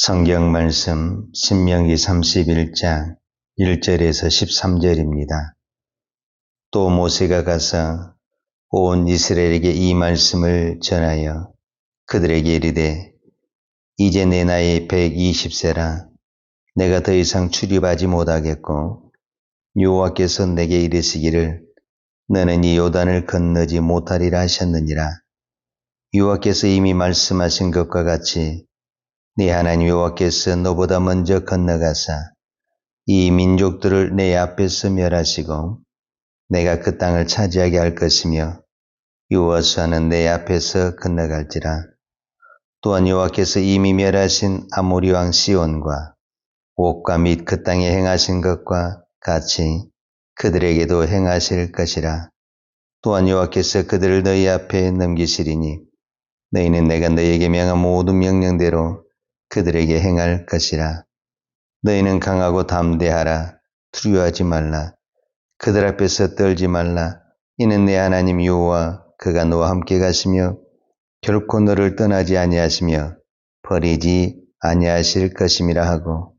성경 말씀 신명기 31장 1절에서 13절입니다. 또 모세가 가서 온 이스라엘에게 이 말씀을 전하여 그들에게 이르되 이제 내 나이 120세라 내가 더 이상 출입하지 못하겠고 여호와께서 내게 이르시기를 너는 이 요단을 건너지 못하리라 하셨느니라. 여호와께서 이미 말씀하신 것과 같이 네 하나님 여호와께서 너보다 먼저 건너가사 이 민족들을 내 앞에서 멸하시고 내가 그 땅을 차지하게 할 것이며 여호수아는 내 앞에서 건너갈지라. 또한 여호와께서 이미 멸하신 아모리 왕 시온과 옥과 및 그 땅에 행하신 것과 같이 그들에게도 행하실 것이라. 또한 여호와께서 그들을 너희 앞에 넘기시리니 너희는 내가 너희에게 명한 모든 명령대로 그들에게 행할 것이라. 너희는 강하고 담대하라. 두려워하지 말라. 그들 앞에서 떨지 말라. 이는 내 하나님 여호와 그가 너와 함께 가시며 결코 너를 떠나지 아니하시며 버리지 아니하실 것임이라 하고,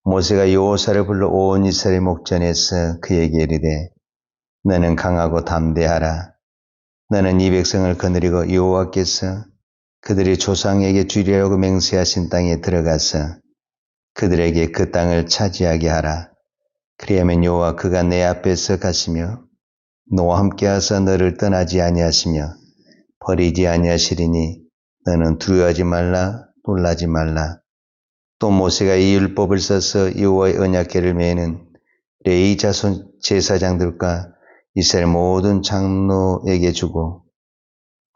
모세가 여호사를 불러 온 이스라엘 목전에서 그에게 이르되 너는 강하고 담대하라. 너는 이 백성을 거느리고 여호와께서 그들의 조상에게 주리라고 맹세하신 땅에 들어가서 그들에게 그 땅을 차지하게 하라. 그리하면 여호와 그가 내 앞에서 가시며 너와 함께 하사 너를 떠나지 아니하시며 버리지 아니하시리니 너는 두려워하지 말라. 놀라지 말라. 또 모세가 이 율법을 써서 여호와의 언약궤를 메는 레위 자손 제사장들과 이스라엘 모든 장로에게 주고,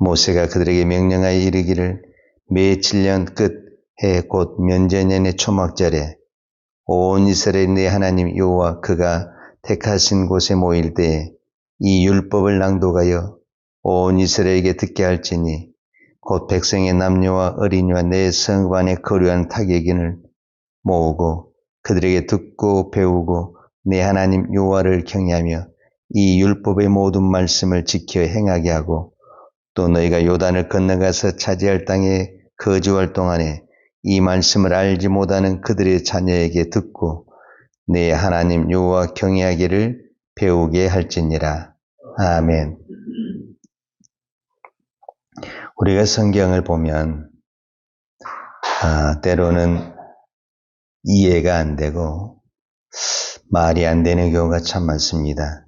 모세가 그들에게 명령하여 이르기를 매 7년 끝 해 곧 면제년의 초막절에 온 이스라엘 내 하나님 여호와 그가 택하신 곳에 모일 때에 이 율법을 낭독하여 온 이스라엘에게 듣게 할지니 곧 백성의 남녀와 어린이와 내 성읍 안에 거류한 타격인을 모으고 그들에게 듣고 배우고 내 하나님 여호와를 경외하며 이 율법의 모든 말씀을 지켜 행하게 하고, 또 너희가 요단을 건너가서 차지할 땅에 거주할 동안에 이 말씀을 알지 못하는 그들의 자녀에게 듣고 내 하나님 여호와 경외하기를 배우게 할지니라. 아멘. 우리가 성경을 보면 때로는 이해가 안 되고 말이 안 되는 경우가 참 많습니다.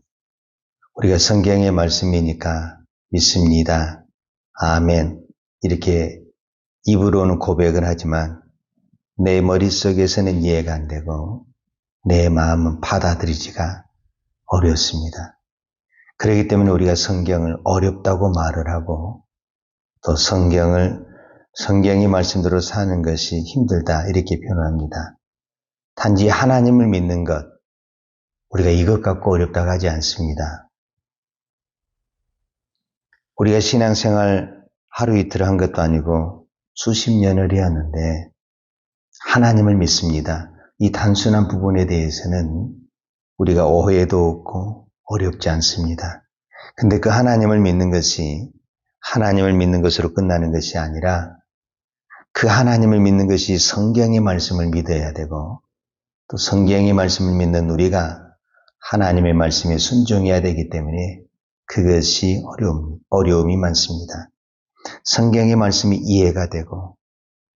우리가 성경의 말씀이니까 믿습니다. 아멘. 이렇게 입으로는 고백을 하지만 내 머릿속에서는 이해가 안 되고 내 마음은 받아들이지가 어렵습니다. 그렇기 때문에 우리가 성경을 어렵다고 말을 하고 또 성경이 말씀대로 사는 것이 힘들다 이렇게 표현합니다. 단지 하나님을 믿는 것, 우리가 이것 갖고 어렵다고 하지 않습니다. 우리가 신앙생활 하루 이틀 한 것도 아니고 수십 년을 해왔는데 하나님을 믿습니다. 이 단순한 부분에 대해서는 우리가 오해도 없고 어렵지 않습니다. 근데 그 하나님을 믿는 것이 하나님을 믿는 것으로 끝나는 것이 아니라 그 하나님을 믿는 것이 성경의 말씀을 믿어야 되고, 또 성경의 말씀을 믿는 우리가 하나님의 말씀에 순종해야 되기 때문에 그것이 어려움이 많습니다. 성경의 말씀이 이해가 되고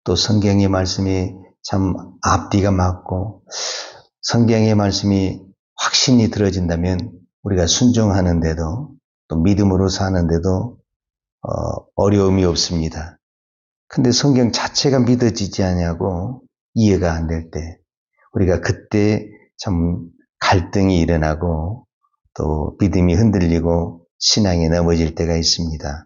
또 성경의 말씀이 참 앞뒤가 맞고 성경의 말씀이 확신이 들어진다면 우리가 순종하는데도 또 믿음으로 사는데도 어려움이 없습니다. 근데 성경 자체가 믿어지지 않냐고 이해가 안 될 때 우리가 그때 참 갈등이 일어나고 또 믿음이 흔들리고 신앙이 넘어질 때가 있습니다.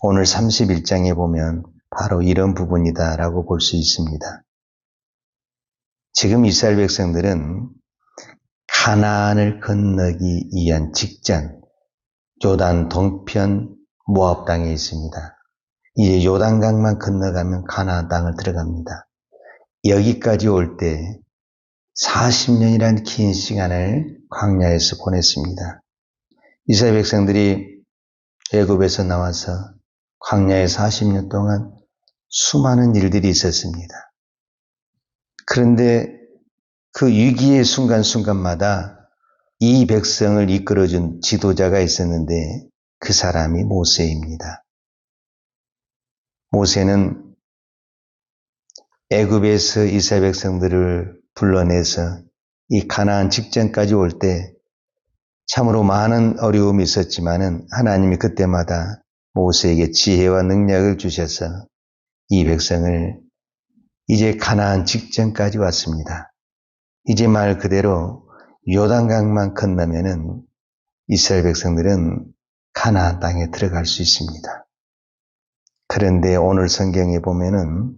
오늘 31장에 보면 바로 이런 부분이다라고 볼 수 있습니다. 지금 이스라엘 백성들은 가나안을 건너기 위한 직전 요단 동편 모압 땅에 있습니다. 이제 요단강만 건너가면 가나안 땅을 들어갑니다. 여기까지 올 때 40년이라는 긴 시간을 광야에서 보냈습니다. 이스라엘 백성들이 애굽에서 나와서 광야에 40년 동안 수많은 일들이 있었습니다. 그런데 그 위기의 순간순간마다 이 백성을 이끌어준 지도자가 있었는데 그 사람이 모세입니다. 모세는 애굽에서 이스라엘 백성들을 불러내서 이 가나안 직전까지 올 때 참으로 많은 어려움이 있었지만은 하나님이 그때마다 모세에게 지혜와 능력을 주셔서 이 백성을 이제 가나안 직전까지 왔습니다. 이제 말 그대로 요단강만 건너면은 이스라엘 백성들은 가나안 땅에 들어갈 수 있습니다. 그런데 오늘 성경에 보면은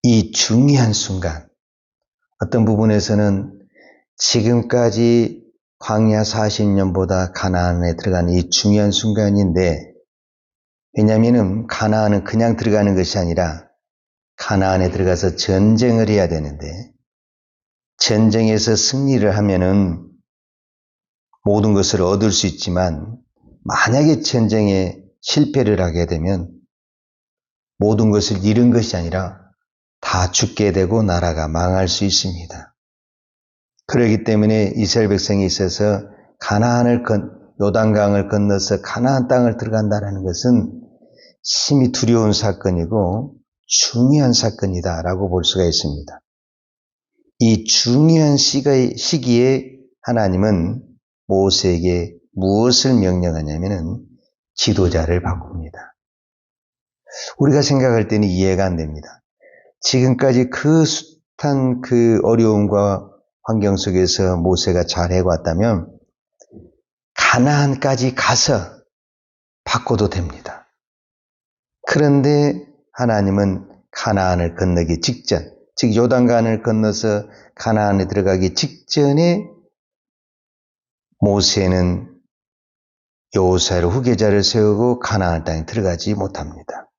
이 중요한 순간, 어떤 부분에서는 지금까지 광야 40년보다 가나안에 들어가는 이 중요한 순간인데, 왜냐하면 가나안은 그냥 들어가는 것이 아니라 가나안에 들어가서 전쟁을 해야 되는데, 전쟁에서 승리를 하면은 모든 것을 얻을 수 있지만 만약에 전쟁에 실패를 하게 되면 모든 것을 잃은 것이 아니라 다 죽게 되고 나라가 망할 수 있습니다. 그렇기 때문에 이스라엘 백성이 있어서 요단강을 건너서 가나안 땅을 들어간다는 것은 심히 두려운 사건이고 중요한 사건이다라고 볼 수가 있습니다. 이 중요한 시기에 하나님은 모세에게 무엇을 명령하냐면은 지도자를 바꿉니다. 우리가 생각할 때는 이해가 안 됩니다. 지금까지 그 숱한 그 어려움과 환경 속에서 모세가 잘 해왔다면 가나안까지 가서 바꿔도 됩니다. 그런데 하나님은 가나안을 건너기 직전, 즉 요단강을 건너서 가나안에 들어가기 직전에 모세는 여호수아의 후계자를 세우고 가나안 땅에 들어가지 못합니다.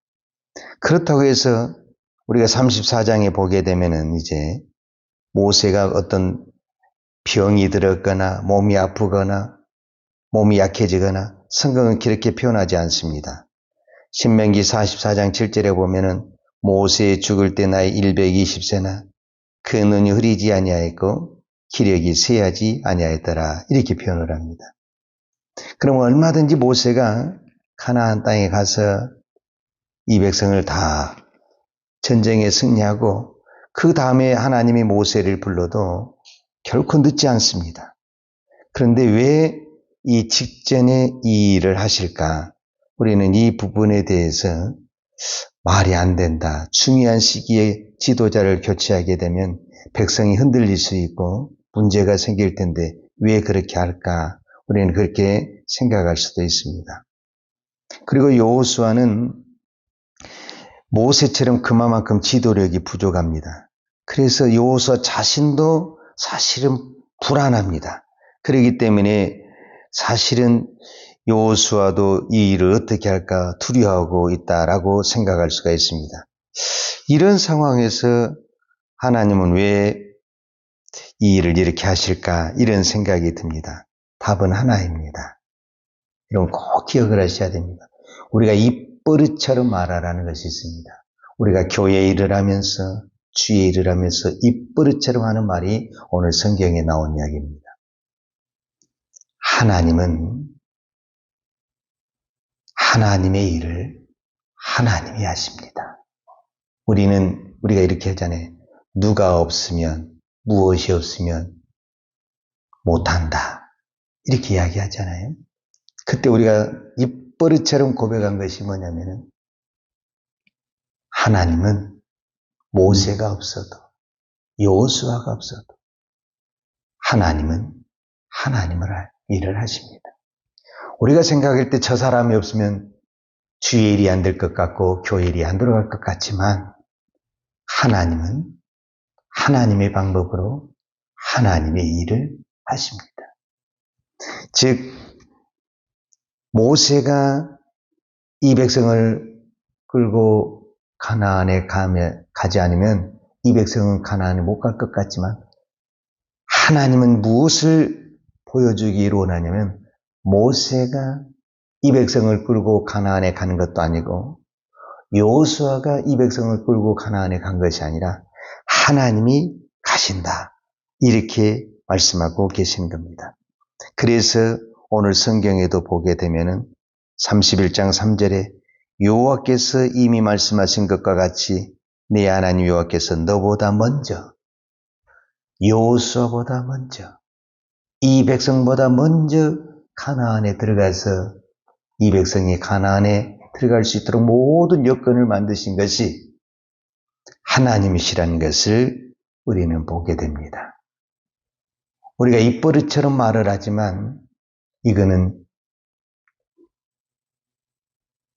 그렇다고 해서 우리가 34장에 보게 되면은 이제 모세가 어떤 병이 들었거나 몸이 아프거나 몸이 약해지거나 성경은 그렇게 표현하지 않습니다. 신명기 44장 7절에 보면은 모세 죽을 때 나이 120세나 그 눈이 흐리지 아니하였고 기력이 쇠하지 아니하였더라 이렇게 표현을 합니다. 그럼 얼마든지 모세가 가나안 땅에 가서 이 백성을 다 전쟁에 승리하고 그 다음에 하나님이 모세를 불러도 결코 늦지 않습니다. 그런데 왜 이 직전에 이 일을 하실까? 우리는 이 부분에 대해서 말이 안 된다. 중요한 시기에 지도자를 교체하게 되면 백성이 흔들릴 수 있고 문제가 생길 텐데 왜 그렇게 할까? 우리는 그렇게 생각할 수도 있습니다. 그리고 여호수아는 모세처럼 그만큼 지도력이 부족합니다. 그래서 여호수아 자신도 사실은 불안합니다. 그렇기 때문에 사실은 여호수아도 이 일을 어떻게 할까 두려워하고 있다라고 생각할 수가 있습니다. 이런 상황에서 하나님은 왜 이 일을 이렇게 하실까 이런 생각이 듭니다. 답은 하나입니다. 이런 꼭 기억을 하셔야 됩니다. 우리가 입버릇처럼 말하라는 것이 있습니다. 우리가 교회 일을 하면서 주의 일을 하면서 입버릇처럼 하는 말이 오늘 성경에 나온 이야기입니다. 하나님은 하나님의 일을 하나님이 하십니다. 우리가 이렇게 하잖아요. 누가 없으면 무엇이 없으면 못한다. 이렇게 이야기하잖아요. 그때 우리가 입버릇처럼 고백한 것이 뭐냐면은 하나님은 모세가 없어도 여호수아가 없어도 하나님은 하나님을 일을 하십니다. 우리가 생각할 때 저 사람이 없으면 주의 일이 안 될 것 같고 교회 일이 안 들어갈 것 같지만 하나님은 하나님의 방법으로 하나님의 일을 하십니다. 즉 모세가 이 백성을 끌고 가나안에 가지 않으면 이 백성은 가나안에 못 갈 것 같지만 하나님은 무엇을 보여주기로 원하냐면 모세가 이 백성을 끌고 가나안에 가는 것도 아니고 여호수아가 이 백성을 끌고 가나안에 간 것이 아니라 하나님이 가신다. 이렇게 말씀하고 계시는 겁니다. 그래서 오늘 성경에도 보게 되면은 31장 3절에 여호와께서 이미 말씀하신 것과 같이 네 하나님 여호와께서 너보다 먼저, 여호수아보다 먼저, 이 백성보다 먼저 가나안에 들어가서 이 백성이 가나안에 들어갈 수 있도록 모든 여건을 만드신 것이 하나님이시라는 것을 우리는 보게 됩니다. 우리가 입버릇처럼 말을 하지만 이거는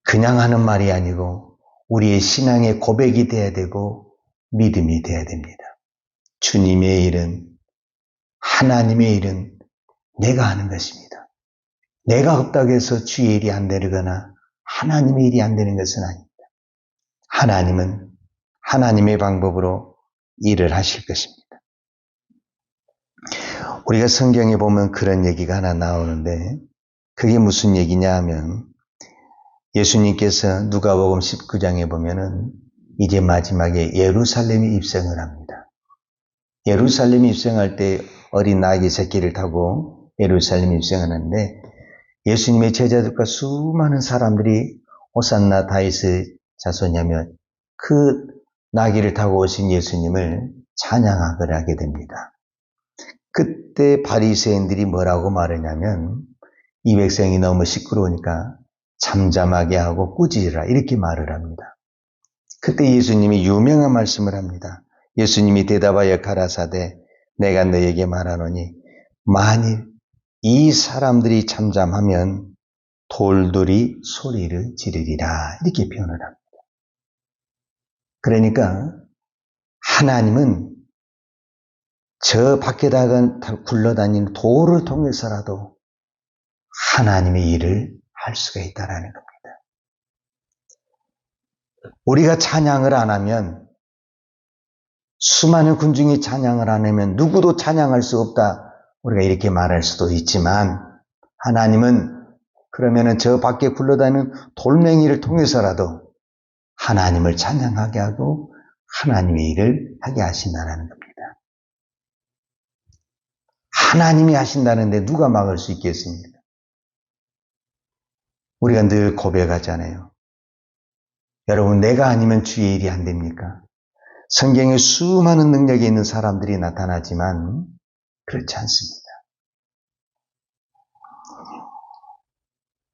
그냥 하는 말이 아니고 우리의 신앙의 고백이 돼야 되고 믿음이 돼야 됩니다. 주님의 일은, 하나님의 일은 내가 하는 것입니다. 내가 없다고 해서 주의 일이 안 되거나 하나님의 일이 안 되는 것은 아닙니다. 하나님은 하나님의 방법으로 일을 하실 것입니다. 우리가 성경에 보면 그런 얘기가 하나 나오는데 그게 무슨 얘기냐 하면 예수님께서 누가복음 19장에 보면은 이제 마지막에 예루살렘에 입성을 합니다. 예루살렘에 입성할 때 어린 나귀 새끼를 타고 예루살렘에 입성하는데 예수님의 제자들과 수많은 사람들이 호산나 다윗의 자손이며 그 나귀를 타고 오신 예수님을 찬양하게 하게 됩니다. 그때 바리새인들이 뭐라고 말하냐면 이 백성이 너무 시끄러우니까 잠잠하게 하고 꾸짖으라 이렇게 말을 합니다. 그때 예수님이 유명한 말씀을 합니다. 예수님이 대답하여 가라사대 내가 너에게 말하노니 만일 이 사람들이 잠잠하면 돌들이 소리를 지르리라 이렇게 표현을 합니다. 그러니까 하나님은 저 밖에다가 굴러다니는 돌을 통해서라도 하나님의 일을 할 수가 있다는 겁니다. 우리가 찬양을 안 하면 수많은 군중이 찬양을 안 하면 누구도 찬양할 수 없다. 우리가 이렇게 말할 수도 있지만 하나님은 그러면은 저 밖에 굴러다니는 돌멩이를 통해서라도 하나님을 찬양하게 하고 하나님의 일을 하게 하신다는 겁니다. 하나님이 하신다는데 누가 막을 수 있겠습니까? 우리가 늘 고백하잖아요. 여러분 내가 아니면 주의 일이 안 됩니까? 성경에 수많은 능력이 있는 사람들이 나타나지만 그렇지 않습니다.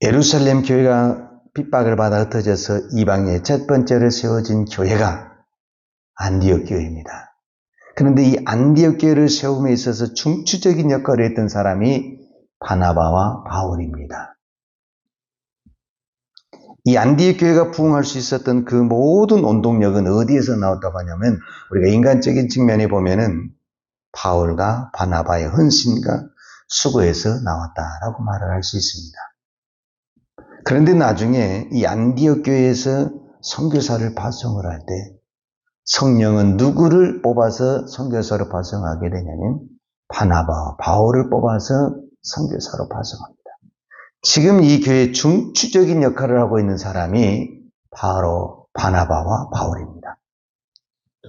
예루살렘 교회가 핍박을 받아 흩어져서 이방에 첫 번째로 세워진 교회가 안디옥 교회입니다. 그런데 이 안디옥 교회를 세움에 있어서 중추적인 역할을 했던 사람이 바나바와 바울입니다. 이 안디옥 교회가 부흥할 수 있었던 그 모든 원동력은 어디에서 나왔다고 하냐면 우리가 인간적인 측면에 보면은 바울과 바나바의 헌신과 수고에서 나왔다라고 말을 할 수 있습니다. 그런데 나중에 이 안디옥 교회에서 선교사를 파송을 할 때 성령은 누구를 뽑아서 선교사로 파송하게 되냐면 바나바와 바울을 뽑아서 선교사로 파송합니다. 지금 이 교회의 중추적인 역할을 하고 있는 사람이 바로 바나바와 바울입니다.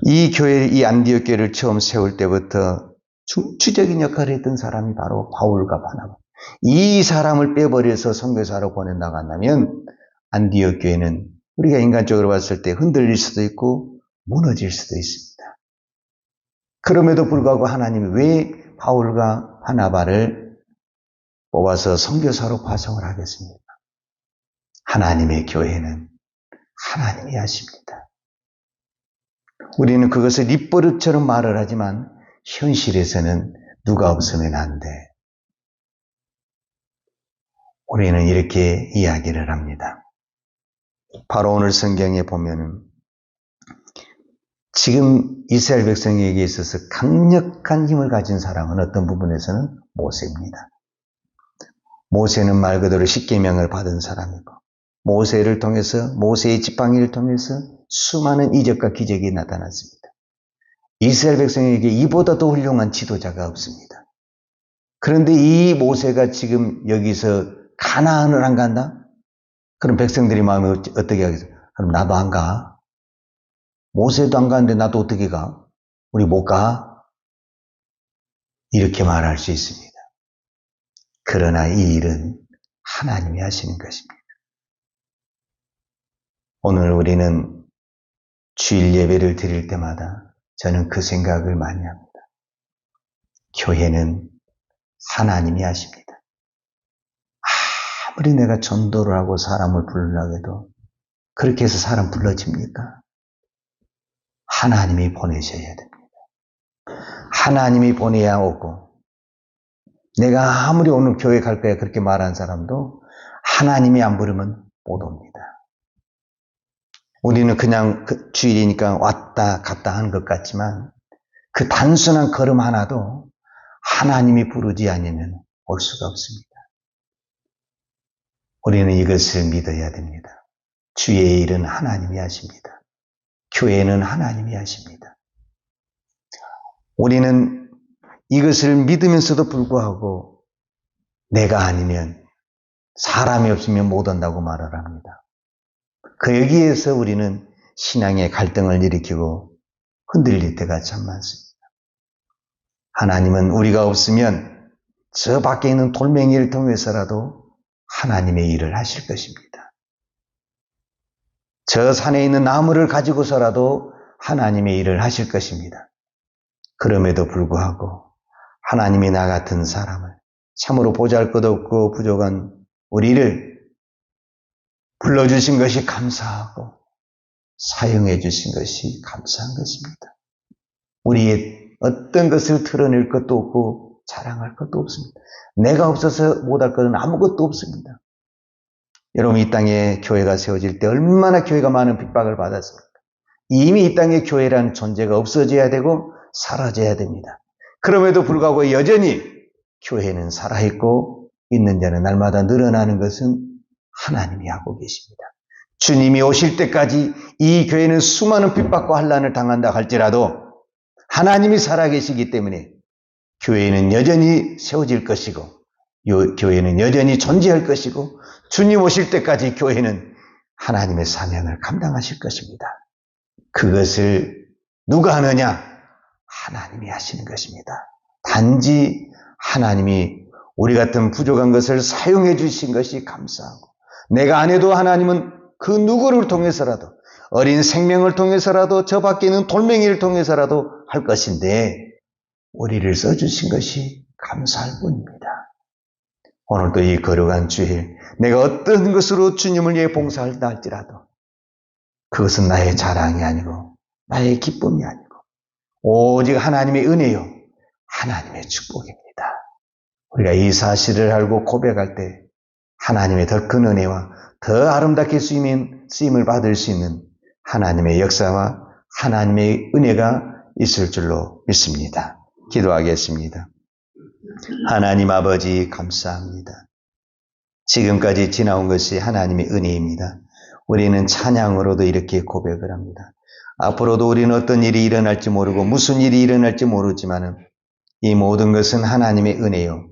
이 교회, 이 안디옥 교회를 처음 세울 때부터 중추적인 역할을 했던 사람이 바로 바울과 바나바. 이 사람을 빼버려서 선교사로 보낸다고 한다면 안디옥 교회는 우리가 인간적으로 봤을 때 흔들릴 수도 있고 무너질 수도 있습니다. 그럼에도 불구하고 하나님이 왜 바울과 바나바를 뽑아서 선교사로 파송을 하겠습니까? 하나님의 교회는 하나님이 하십니다. 우리는 그것을 입버릇처럼 말을 하지만 현실에서는 누가 없으면 안 돼. 우리는 이렇게 이야기를 합니다. 바로 오늘 성경에 보면은 지금 이스라엘 백성에게 있어서 강력한 힘을 가진 사람은 어떤 부분에서는 모세입니다. 모세는 말 그대로 십계명을 받은 사람이고 모세를 통해서 모세의 지팡이를 통해서 수많은 이적과 기적이 나타났습니다. 이스라엘 백성에게 이보다 더 훌륭한 지도자가 없습니다. 그런데 이 모세가 지금 여기서 가나안을 안 간다? 그럼 백성들이 마음이 어떻게 하겠어요? 그럼 나도 안 가. 모세도 안 가는데 나도 어떻게 가? 우리 못 가? 이렇게 말할 수 있습니다. 그러나 이 일은 하나님이 하시는 것입니다. 오늘 우리는 주일 예배를 드릴 때마다 저는 그 생각을 많이 합니다. 교회는 하나님이 하십니다. 아무리 내가 전도를 하고 사람을 부르려고 해도 그렇게 해서 사람 불러집니까? 하나님이 보내셔야 됩니다. 하나님이 보내야 오고, 내가 아무리 오늘 교회 갈 거야 그렇게 말한 사람도 하나님이 안 부르면 못 옵니다. 우리는 그냥 주일이니까 왔다 갔다 하는 것 같지만 그 단순한 걸음 하나도 하나님이 부르지 않으면 올 수가 없습니다. 우리는 이것을 믿어야 됩니다. 주의 일은 하나님이 하십니다. 교회는 하나님이 하십니다. 우리는 이것을 믿으면서도 불구하고 내가 아니면 사람이 없으면 못 온다고 말을 합니다. 그 여기에서 우리는 신앙의 갈등을 일으키고 흔들릴 때가 참 많습니다. 하나님은 우리가 없으면 저 밖에 있는 돌멩이를 통해서라도 하나님의 일을 하실 것입니다. 저 산에 있는 나무를 가지고서라도 하나님의 일을 하실 것입니다. 그럼에도 불구하고 하나님이 나 같은 사람을, 참으로 보잘것없고 부족한 우리를 불러주신 것이 감사하고 사용해 주신 것이 감사한 것입니다. 우리의 어떤 것을 드러낼 것도 없고 자랑할 것도 없습니다. 내가 없어서 못할 것은 아무것도 없습니다. 여러분, 이 땅에 교회가 세워질 때 얼마나 교회가 많은 핍박을 받았습니까? 이미 이 땅에 교회라는 존재가 없어져야 되고 사라져야 됩니다. 그럼에도 불구하고 여전히 교회는 살아있고 있는 자는 날마다 늘어나는 것은 하나님이 하고 계십니다. 주님이 오실 때까지 이 교회는 수많은 핍박과 환난을 당한다 할지라도 하나님이 살아계시기 때문에 교회는 여전히 세워질 것이고 교회는 여전히 존재할 것이고 주님 오실 때까지 교회는 하나님의 사명을 감당하실 것입니다. 그것을 누가 하느냐? 하나님이 하시는 것입니다. 단지 하나님이 우리 같은 부족한 것을 사용해 주신 것이 감사하고, 내가 안 해도 하나님은 그 누구를 통해서라도, 어린 생명을 통해서라도, 저 밖에 있는 돌멩이를 통해서라도 할 것인데 우리를 써주신 것이 감사할 뿐입니다. 오늘도 이 거룩한 주일, 내가 어떤 것으로 주님을 위해 봉사한다 할지라도 그것은 나의 자랑이 아니고 나의 기쁨이 아니고 오직 하나님의 은혜요, 하나님의 축복입니다. 우리가 이 사실을 알고 고백할 때 하나님의 더 큰 은혜와 더 아름답게 쓰임을 받을 수 있는 하나님의 역사와 하나님의 은혜가 있을 줄로 믿습니다. 기도하겠습니다. 하나님 아버지, 감사합니다. 지금까지 지나온 것이 하나님의 은혜입니다. 우리는 찬양으로도 이렇게 고백을 합니다. 앞으로도 우리는 어떤 일이 일어날지 모르고 무슨 일이 일어날지 모르지만 이 모든 것은 하나님의 은혜요,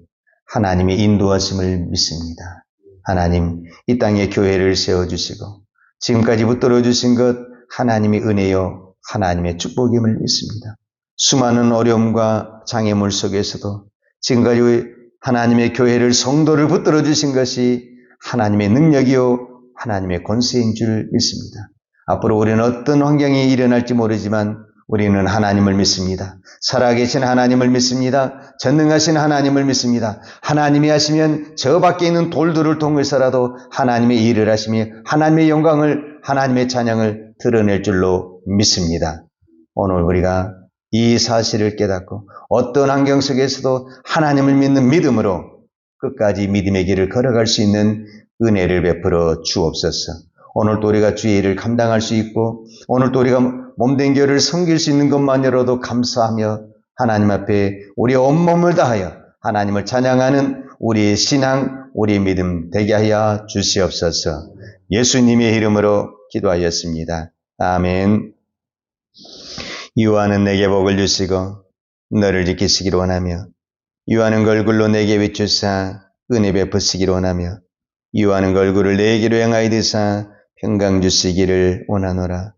하나님의 인도하심을 믿습니다. 하나님, 이 땅에 교회를 세워주시고 지금까지 붙들어 주신 것 하나님의 은혜요, 하나님의 축복임을 믿습니다. 수많은 어려움과 장애물 속에서도 지금까지 하나님의 교회를, 성도를 붙들어 주신 것이 하나님의 능력이요, 하나님의 권세인 줄 믿습니다. 앞으로 우리는 어떤 환경이 일어날지 모르지만 우리는 하나님을 믿습니다. 살아계신 하나님을 믿습니다. 전능하신 하나님을 믿습니다. 하나님이 하시면 저 밖에 있는 돌들을 통해서라도 하나님의 일을 하시며 하나님의 영광을, 하나님의 찬양을 드러낼 줄로 믿습니다. 오늘 우리가 이 사실을 깨닫고 어떤 환경 속에서도 하나님을 믿는 믿음으로 끝까지 믿음의 길을 걸어갈 수 있는 은혜를 베풀어 주옵소서. 오늘도 우리가 주의 일을 감당할 수 있고 오늘도 우리가 몸된 교회를 섬길 수 있는 것만으로도 감사하며 하나님 앞에 우리의 온몸을 다하여 하나님을 찬양하는 우리의 신앙, 우리의 믿음 되게 하여 주시옵소서. 예수님의 이름으로 기도하였습니다. 아멘. 유하는 내게 복을 주시고 너를 지키시기를 원하며 유하는 얼굴로 내게 비추사 은혜 베푸시기를 원하며 유하는 얼굴을 내게로 향하여 드사 평강 주시기를 원하노라.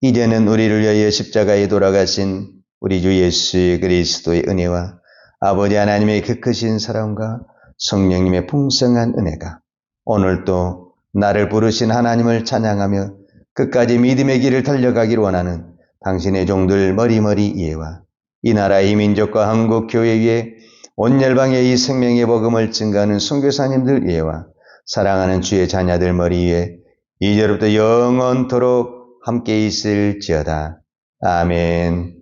이제는 우리를 위하여 십자가에 돌아가신 우리 주 예수 그리스도의 은혜와 아버지 하나님의 그 크신 사랑과 성령님의 풍성한 은혜가 오늘도 나를 부르신 하나님을 찬양하며 끝까지 믿음의 길을 달려가기를 원하는 당신의 종들 머리머리 이해와 이 나라의 민족과 한국교회 위에 온 열방에 이 생명의 복음을 증거하는 선교사님들 이해와 사랑하는 주의 자녀들 머리 위에 이제로부터 영원토록 함께 있을지어다. 아멘.